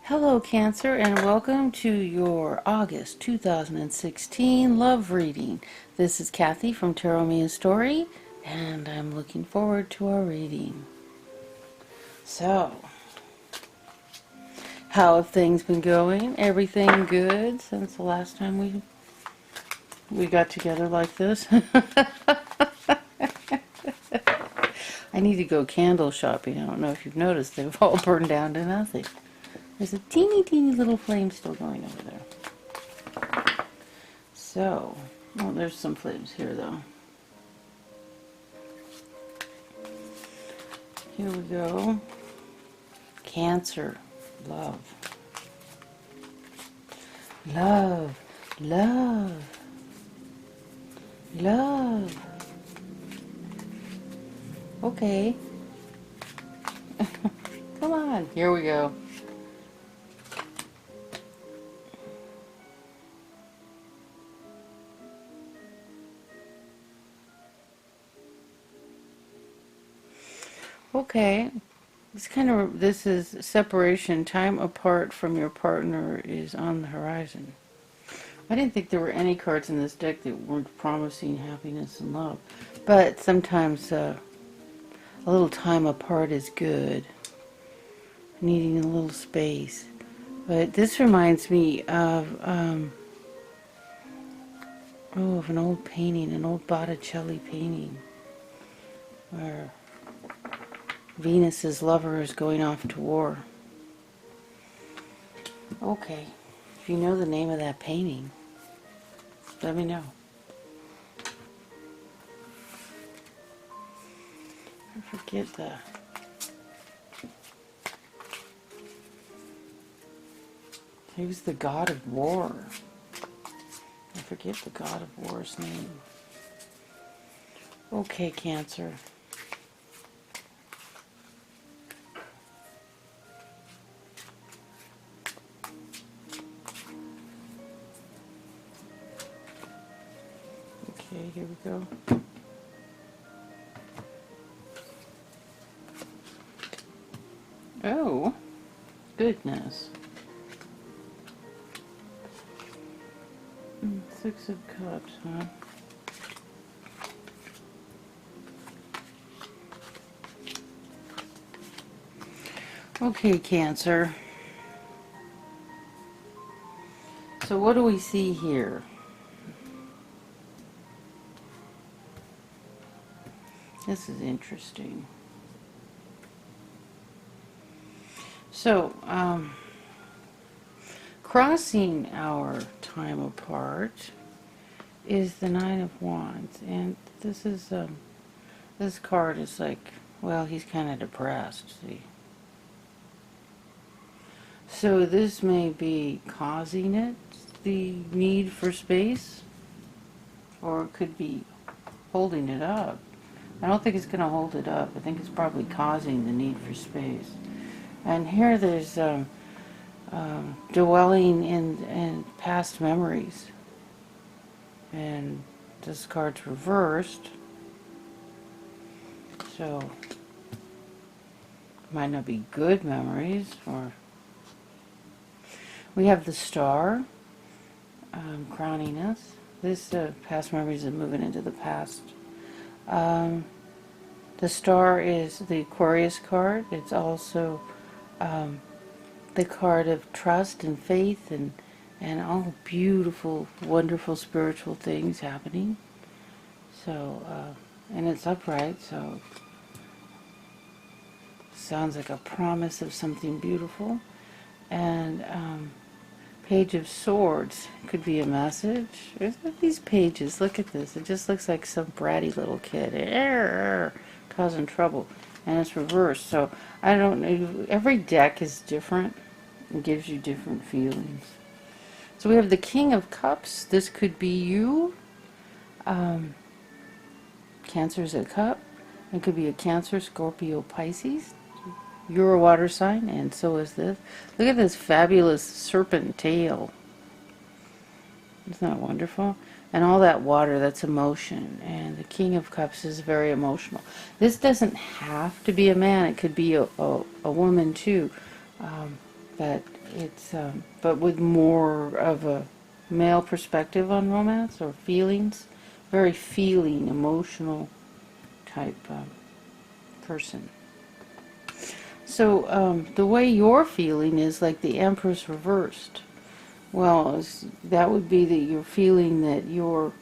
Hello, Cancer, and welcome to your August 2016 love reading. This is Kathy from Tarot Me a Story, and I'm looking forward to our reading. So, how have things been going? Everything good since the last time we got together like this? I need to go candle shopping. I don't know if you've noticed, they've all burned down to nothing. There's a teeny little flame still going over there. So, oh, there's some flames here though. Here we go. Cancer. Love. Love. Love. Love. Okay. Come on. Here we go. Okay, this is separation. Time apart from your partner is on the horizon. I didn't think there were any cards in this deck that weren't promising happiness and love, but sometimes a little time apart is good, needing a little space. But this reminds me of of an old painting, an old Botticelli painting, where Venus's lover is going off to war. Okay, if you know the name of that painting, let me know. I forget he was the god of war. I forget the god of war's name. Okay, Cancer. Okay, here we go. Oh, goodness. Six of Cups, huh? Okay, Cancer. So what do we see here? This is interesting. So, crossing our time apart is the Nine of Wands, and this is this card is like, well, he's kind of depressed. See, so this may be causing it, the need for space, or it could be holding it up. I don't think it's going to hold it up. I think it's probably causing the need for space. And here there's dwelling in past memories. And this card's reversed. So, might not be good memories. Or we have the Star crowning us. This past memories are moving into the past. The Star is the Aquarius card. It's also the card of trust and faith and all beautiful, wonderful spiritual things happening. So, and it's upright, so sounds like a promise of something beautiful. And Page of Swords could be a message. Look at these pages. Look at this. It just looks like some bratty little kid causing trouble. And it's reversed. So I don't know. Every deck is different. It gives you different feelings. So we have the King of Cups. This could be you. Cancer's a cup. It could be a Cancer, Scorpio, Pisces. You're a water sign, and so is this. Look at this fabulous serpent tail. Isn't that wonderful? And all that water, that's emotion. And the King of Cups is very emotional. This doesn't have to be a man. It could be a woman, too. but it's but with more of a male perspective on romance or feelings, very feeling, emotional type person. So the way you're feeling is like the Empress reversed. Well, that would be that you're feeling that you're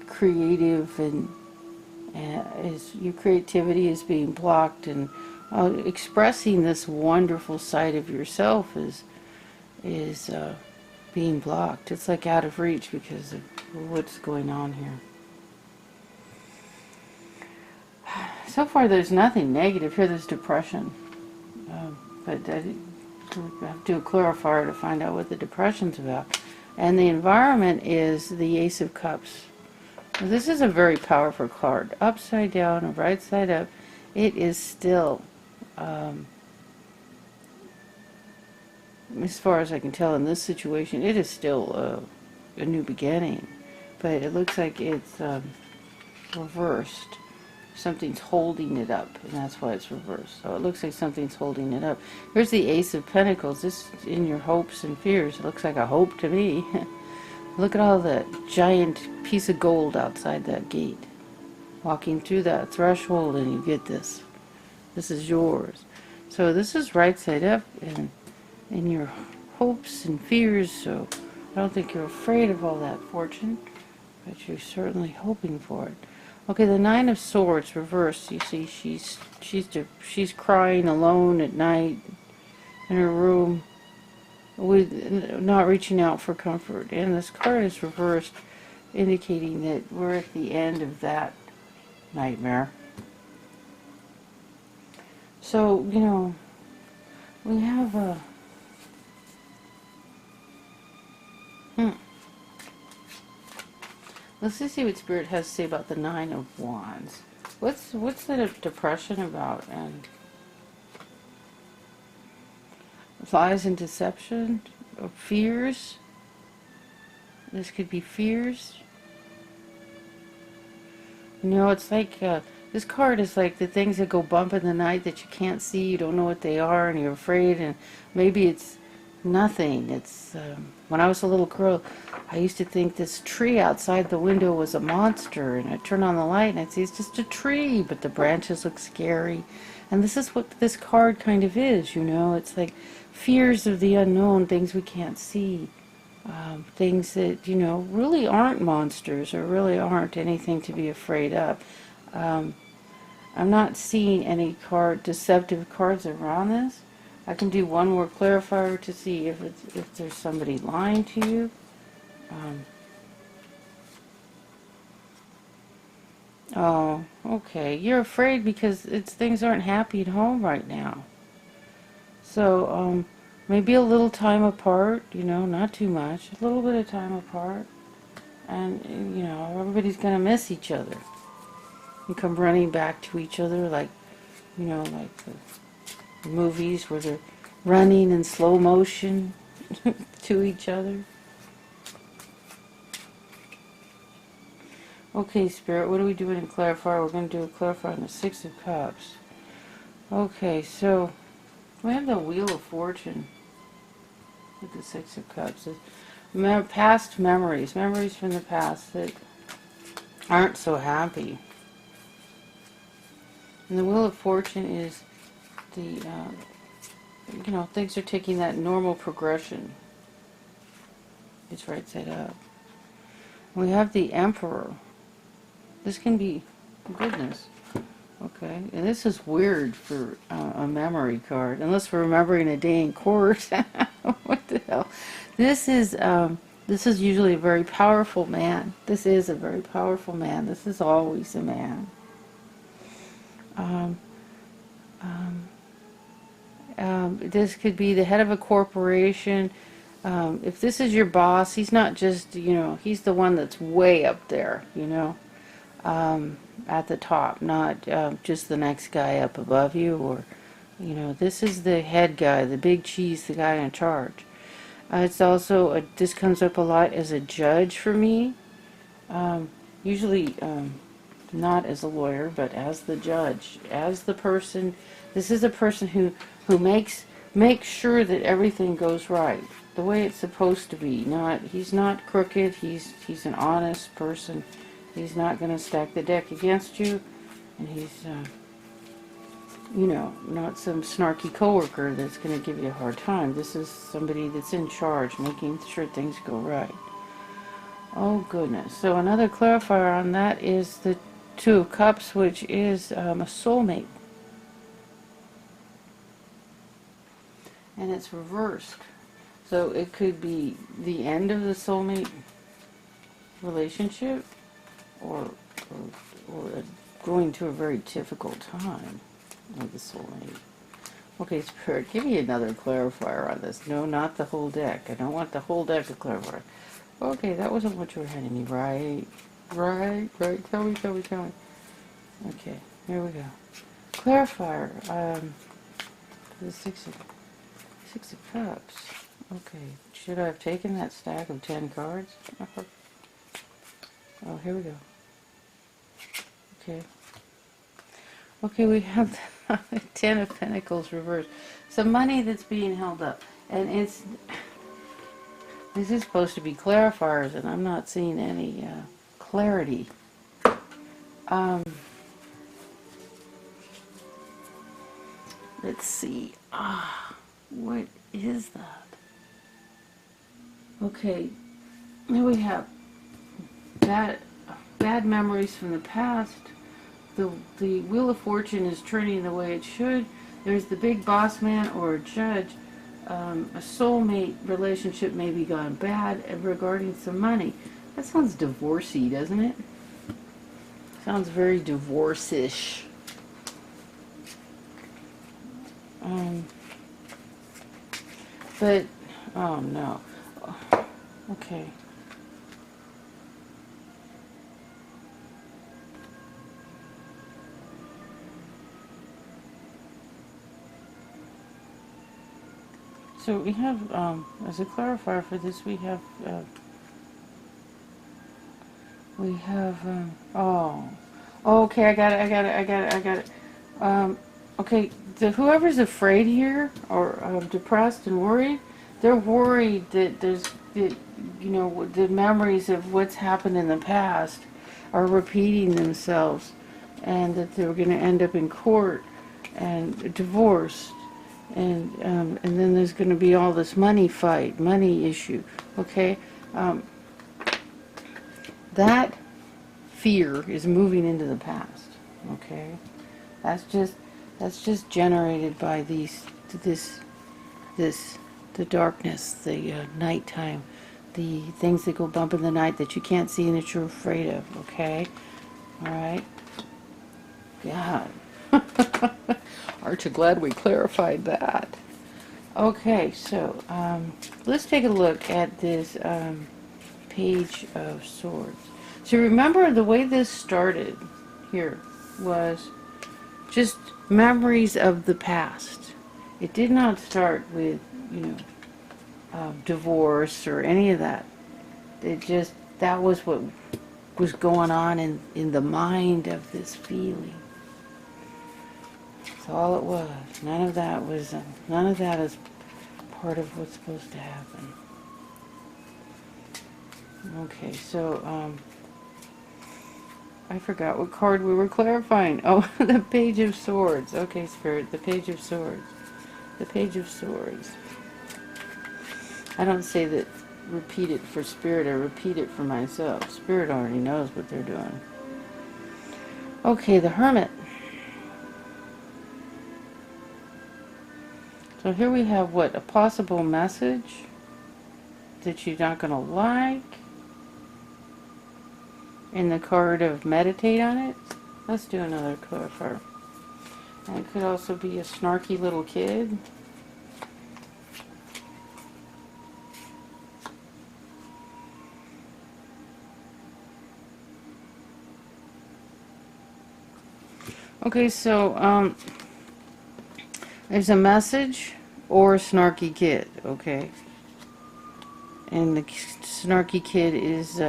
creative and is your creativity is being blocked, and expressing this wonderful side of yourself is being blocked. It's like out of reach because of what's going on here. So far, there's nothing negative here. There's depression, but I have to do a clarifier to find out what the depression's about. And the environment is the Ace of Cups. Now, this is a very powerful card. Upside down or right side up, it is still, as far as I can tell in this situation, it is still a new beginning. But it looks like it's reversed. Something's holding it up, and that's why it's reversed. So it looks like something's holding it up. Here's the Ace of Pentacles. This in your hopes and fears. It looks like a hope to me. Look at all that giant piece of gold outside that gate. Walking through that threshold and you get this. This is yours. So this is right side up and in your hopes and fears. So I don't think you're afraid of all that fortune, but you're certainly hoping for it. Okay, the Nine of Swords reversed. You see, she's crying alone at night in her room, with not reaching out for comfort. And this card is reversed, indicating that we're at the end of that nightmare. So, you know, we have a let's just see what Spirit has to say about the Nine of Wands. What's the depression about? And lies and deception, or fears. This could be fears. You know, it's like this card is like the things that go bump in the night that you can't see, you don't know what they are, and you're afraid, and maybe it's nothing. It's when I was a little girl, I used to think this tree outside the window was a monster, and I'd turn on the light and I'd see it's just a tree, but the branches look scary. And this is what this card kind of is, you know. It's like fears of the unknown, things we can't see, things that, you know, really aren't monsters or really aren't anything to be afraid of. I'm not seeing any deceptive cards around this. I can do one more clarifier to see if there's somebody lying to you. Oh, okay. You're afraid because things aren't happy at home right now. So, maybe a little time apart, you know, not too much. A little bit of time apart. And, you know, everybody's going to miss each other. And come running back to each other like, you know, like the movies where they're running in slow motion to each other. Okay, Spirit, what are we doing in clarifier? We're going to do a clarifier on the Six of Cups. Okay, so we have the Wheel of Fortune with the Six of Cups. Past memories from the past that aren't so happy. And the Wheel of Fortune is the, you know, things are taking that normal progression. It's right side up. We have the Emperor. This can be, goodness, okay. And this is weird for a memory card, unless we're remembering a day in court. What the hell? This is usually a very powerful man. This is a very powerful man. This is always a man. This could be the head of a corporation. If this is your boss, he's not just, you know, he's the one that's way up there, you know, at the top, not just the next guy up above you, or, you know, this is the head guy, the big cheese, the guy in charge. It's also, this comes up a lot as a judge for me, usually not as a lawyer, but as the judge, as the person. This is a person who makes make sure that everything goes right, the way it's supposed to be. He's not crooked. He's an honest person. He's not going to stack the deck against you, and he's not some snarky coworker that's going to give you a hard time. This is somebody that's in charge, making sure things go right. Oh goodness. So another clarifier on that is the Two of Cups, which is a soulmate. And it's reversed. So it could be the end of the soulmate relationship, or going to a very difficult time with the soulmate. Okay, Spirit, give me another clarifier on this. No, not the whole deck. I don't want the whole deck of clarifier. Okay, that wasn't what you were handing me, right? Right. Tell me. Okay, here we go. Clarifier. The Six of Cups. Okay, should I have taken that stack of 10 cards? Oh, here we go. Okay, we have the 10 of Pentacles reversed. Some money that's being held up. And this is supposed to be clarifiers, and I'm not seeing any clarity. Let's see. What is that? Okay, here we have bad memories from the past. The Wheel of Fortune is turning the way it should. There's the big boss man or a judge. A soulmate relationship may be gone bad regarding some money. That sounds divorcey, doesn't it? Sounds very divorce-ish. But, oh no. Okay. So we have, as a clarifier for this, we have, okay, I got it. Okay, whoever's afraid here, or depressed and worried, they're worried that the memories of what's happened in the past are repeating themselves, and that they're going to end up in court and divorced. And then there's going to be all this money issue, okay? That fear is moving into the past, okay? That's just generated by the darkness, the nighttime, the things that go bump in the night that you can't see and that you're afraid of, okay? All right? God. Aren't you glad we clarified that? Okay, so let's take a look at this Page of Swords. So remember, the way this started here was just memories of the past. It did not start with, divorce or any of that. That was what was going on in the mind of this feeling. That's all it was. None of that is part of what's supposed to happen. Okay, so I forgot what card we were clarifying. Oh, the Page of Swords. Okay, Spirit, the Page of Swords. The Page of Swords. I don't say that, repeat it for Spirit, I repeat it for myself. Spirit already knows what they're doing. Okay, the Hermit. So here we have what? A possible message that you're not going to like. In the card of meditate on it. Let's do another clarifier. And it could also be a snarky little kid. Okay, so there's a message or a snarky kid, okay? And the snarky kid is,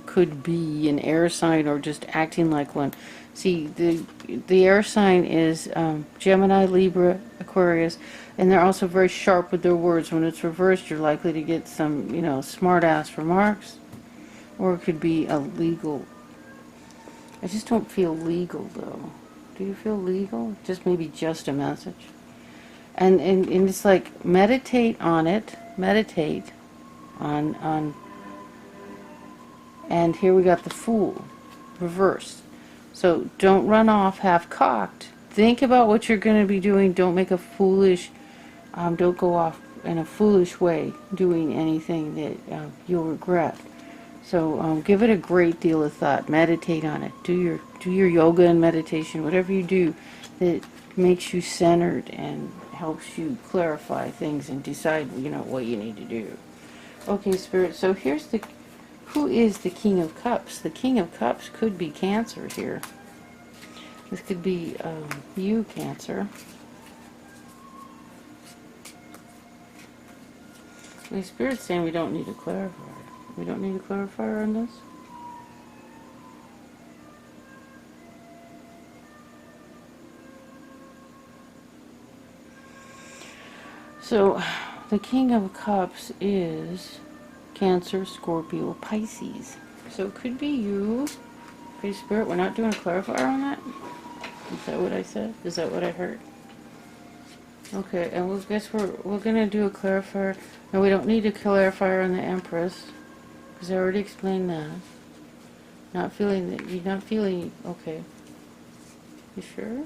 could be an air sign or just acting like one. See, the air sign is Gemini, Libra, Aquarius, and they're also very sharp with their words. When it's reversed, you're likely to get some, smart-ass remarks, or it could be a legal. I just don't feel legal, though. Do you feel legal? Just maybe just a message. And it's like, meditate on it. Meditate on. And here we got the Fool, reversed. So don't run off half-cocked. Think about what you're going to be doing. Don't make a foolish, don't go off in a foolish way doing anything that you'll regret. So give it a great deal of thought. Meditate on it. Do your yoga and meditation, whatever you do that makes you centered and helps you clarify things and decide, what you need to do. Okay, Spirit, so here's who is the King of Cups? The King of Cups could be Cancer here. This could be you, Cancer. The Spirit's saying we don't need a clarifier. We don't need a clarifier on this? So, the King of Cups is Cancer, Scorpio, Pisces. So it could be you. Okay, Spirit, we're not doing a clarifier on that? Is that what I said? Is that what I heard? Okay, and we'll guess we're going to do a clarifier. No, we don't need a clarifier on the Empress, because I already explained that. Not feeling that, you're not feeling, okay. You sure?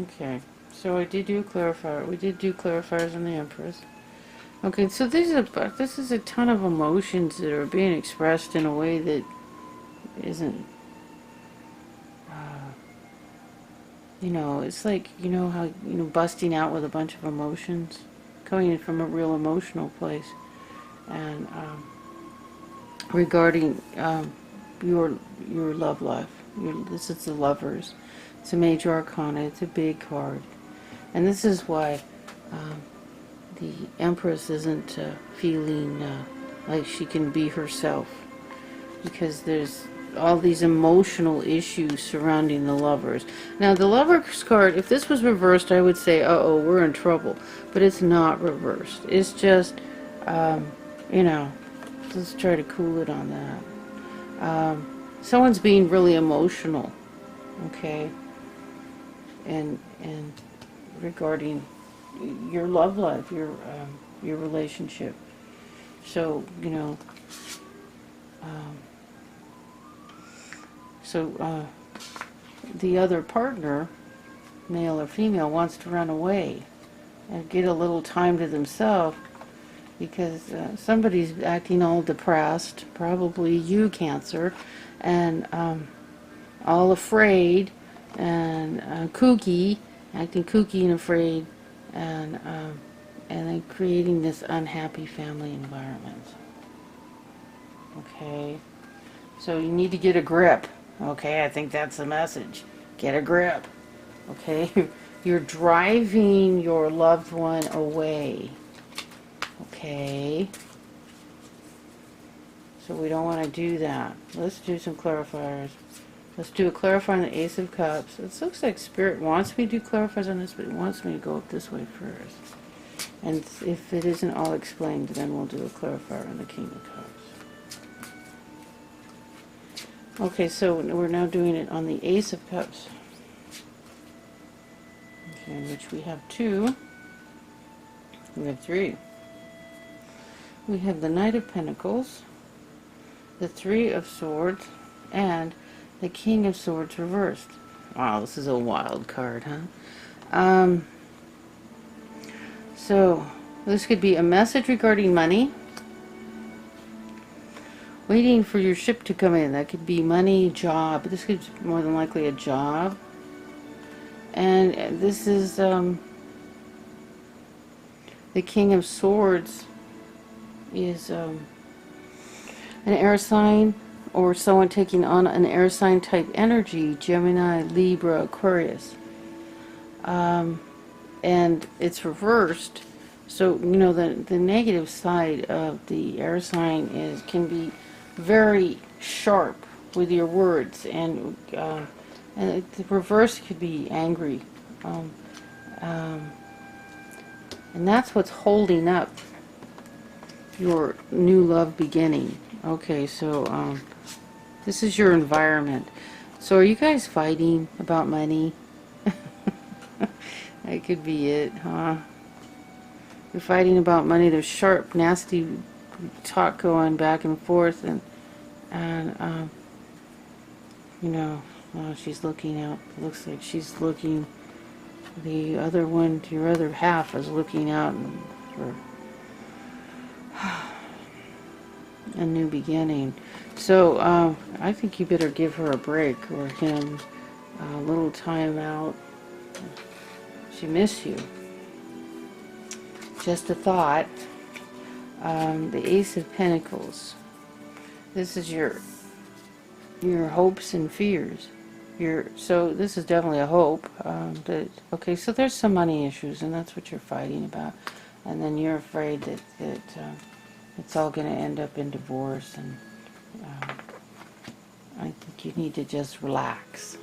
Okay. So I did do a clarifier. We did do clarifiers on the Empress. Okay, so this is a ton of emotions that are being expressed in a way that isn't, it's like, how, busting out with a bunch of emotions, coming in from a real emotional place, and regarding your love life. This is the Lovers. It's a major arcana. It's a big card. And this is why the Empress isn't feeling like she can be herself, because there's all these emotional issues surrounding the Lovers. Now, the Lovers card, if this was reversed, I would say, uh-oh, we're in trouble. But it's not reversed. It's just, let's try to cool it on that. Someone's being really emotional, okay? And regarding your love life, your relationship. So, the other partner, male or female, wants to run away and get a little time to themselves, because somebody's acting all depressed, probably you, Cancer, and all afraid and kooky, acting kooky and afraid, and then creating this unhappy family environment. Okay, so you need to get a grip. Okay, I think that's the message. Get a grip. Okay, you're driving your loved one away. Okay, so we don't want to do that. Let's do some clarifiers. Let's do a clarifier on the Ace of Cups. It looks like Spirit wants me to do clarifiers on this, but it wants me to go up this way first. And if it isn't all explained, then we'll do a clarifier on the King of Cups. Okay, so we're now doing it on the Ace of Cups. Okay, in which we have 2. We have 3. We have the Knight of Pentacles, the 3 of Swords, and the King of Swords reversed. Wow, this is a wild card, huh? So, this could be a message regarding money. Waiting for your ship to come in. That could be money, job. This could be more than likely a job. And this is the King of Swords is an air sign, or someone taking on an air sign type energy, Gemini, Libra, Aquarius. And it's reversed, So, the negative side of the air sign can be very sharp with your words, and the reverse could be angry. Um, um, and that's what's holding up your new love beginning. Okay, so this is your environment. So are you guys fighting about money? That could be it, huh? You're fighting about money. There's sharp, nasty talk going back and forth, and she's looking out. Looks like she's looking. The other one, your other half, is looking out for a new beginning. So I think you better give her a break, or him, a little time out. She miss you. Just a thought. The Ace of Pentacles. This is your hopes and fears. So this is definitely a hope. Okay, so there's some money issues, and that's what you're fighting about. And then you're afraid that it's all going to end up in divorce, and I think you need to just relax.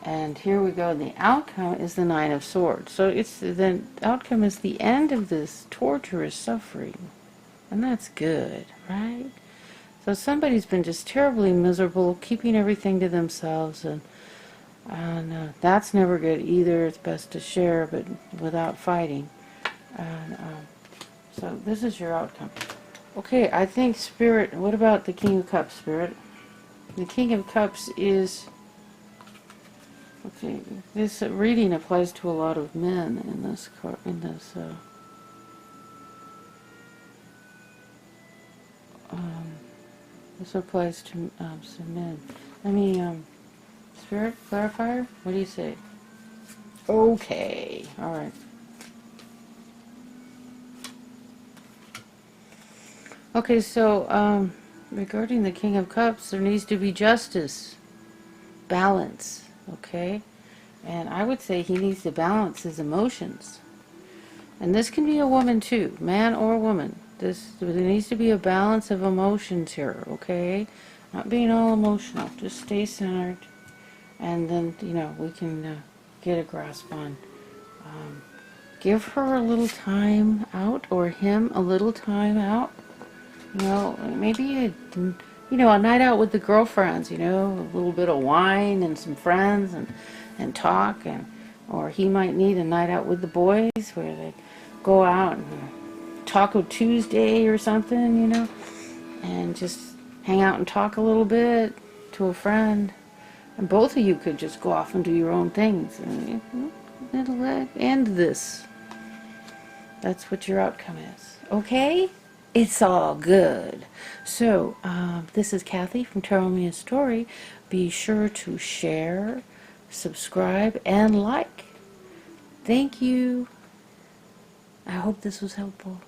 And here we go. The outcome is the Nine of Swords. So the outcome is the end of this torturous suffering. And that's good, right? So somebody's been just terribly miserable, keeping everything to themselves, and that's never good either. It's best to share, but without fighting. And so this is your outcome. Okay, I think Spirit, what about the King of Cups, Spirit? The King of Cups is... Okay, this reading applies to a lot of men in this card. This applies to some men. Let me, Spirit clarifier. What do you say? Okay, all right. Okay, so regarding the King of Cups, there needs to be justice, balance. Okay, and I would say he needs to balance his emotions, and this can be a woman too, man or woman. There needs to be a balance of emotions here. Okay, not being all emotional. Just stay centered, and then we can get a grasp on. Give her a little time out, or him a little time out. Maybe a night out with the girlfriends, a little bit of wine and some friends and talk, or he might need a night out with the boys where they go out and Taco Tuesday or something, and just hang out and talk a little bit to a friend. And both of you could just go off and do your own things. And it'll end this. That's what your outcome is. Okay? It's all good. So, this is Kathy from Tell Me a Story. Be sure to share, subscribe, and like. Thank you. I hope this was helpful.